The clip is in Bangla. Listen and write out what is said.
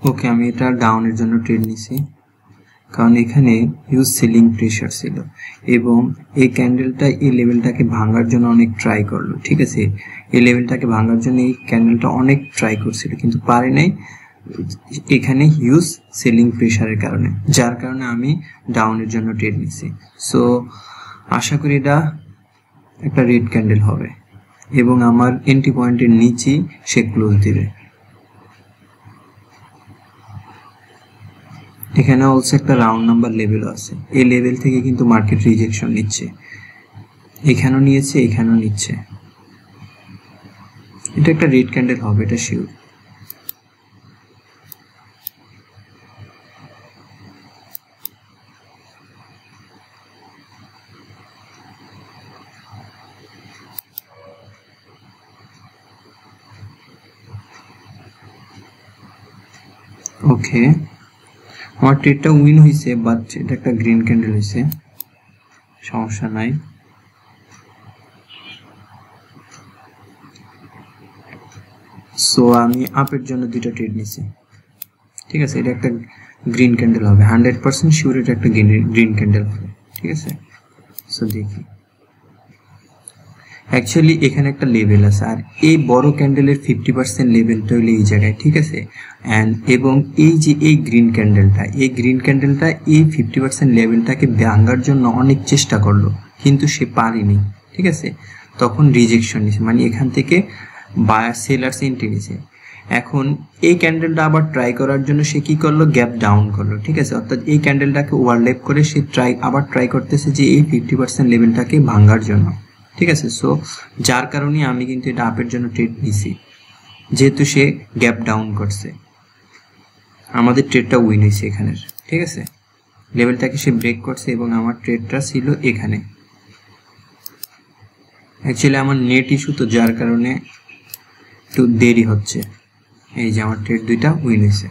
ওকে, আমি এটা ডাউনের জন্য ট্রেড নিছি, কারণ এখানে হিউজ সেলিং প্রেশার ছিল এবং এই ক্যান্ডেলটা এই লেভেলটাকে ভাঙার জন্য অনেক ট্রাই করলো। ঠিক আছে, এই লেভেলটাকে ভাঙার জন্য এই ক্যান্ডেলটা অনেক ট্রাই করছিল কিন্তু পারে নাই, এখানে হিউজ সেলিং প্রেশারের কারণে, যার কারণে আমি ডাউনের জন্য ট্রেড নিছি। সো আশা করি এটা একটা রেড ক্যান্ডেল হবে এবং আমার এন্ট্রি পয়েন্টের নিচেই সে ক্লোজ দিবে। এখানে অলসো একটা রাউন্ড নাম্বার লেভেল আছে, এই লেভেল থেকে কিন্তু মার্কেট রিজেকশন নিচ্ছে, এখানেও নিয়েছে, এখানেও নিচ্ছে। এটা একটা রেড ক্যান্ডেল হবে, এটা শিওর। ওকে, আমার ট্রেডটা উইন হয়েছে, বাট এটা একটা গ্রিন ক্যান্ডেল হয়েছে, সমস্যা নাই। সো আমি আপের জন্য দুইটা ট্রেড নিছি। ঠিক আছে, এটা একটা গ্রিন ক্যান্ডেল হবে, 100% শিওর এটা একটা গ্রিন ক্যান্ডেল হবে। ঠিক আছে, সো দেখি অ্যাকচুয়ালি এখানে একটা লেভেল আছে, আর এই বড় ক্যান্ডেলের 50% লেভেলটা হলো এই জায়গায়। ঠিক আছে, এবং এই যে এই গ্রিন ক্যান্ডেলটা এই 50% লেভেলটাকে ভাঙার জন্য অনেক চেষ্টা করলো কিন্তু সে পারেনি। ঠিক আছে, তখন রিজেকশন নিছে, মানে এখান থেকে বায়ার সেলার্স এন্ট্রি নিছে। এখন এই ক্যান্ডেলটা আবার ট্রাই করার জন্য সে কি করলো, গ্যাপ ডাউন করলো। ঠিক আছে, অর্থাৎ এই ক্যান্ডেলটাকে ওভারল্যাপ করে সে আবার ট্রাই করতেছে যে এই 50% লেভেলটাকে ভাঙার জন্য। ঠিক আছে, সো যার কারণে আমি কিন্তু এটা আপের জন্য ট্রেড নিছি, যেহেতু সে গ্যাপ ডাউন করছে, আমাদের ট্রেডটা উইন হয়েছে এখানের। ঠিক আছে, লেভেলটাকে সে ব্রেক করছে এবং আমার ট্রেডটা ছিল এখানে। অ্যাকচুয়ালি আমার নেট ইস্যু, তো যার কারণে একটু দেরি হচ্ছে। এই যে আমার ট্রেড দুইটা উইন হয়েছে।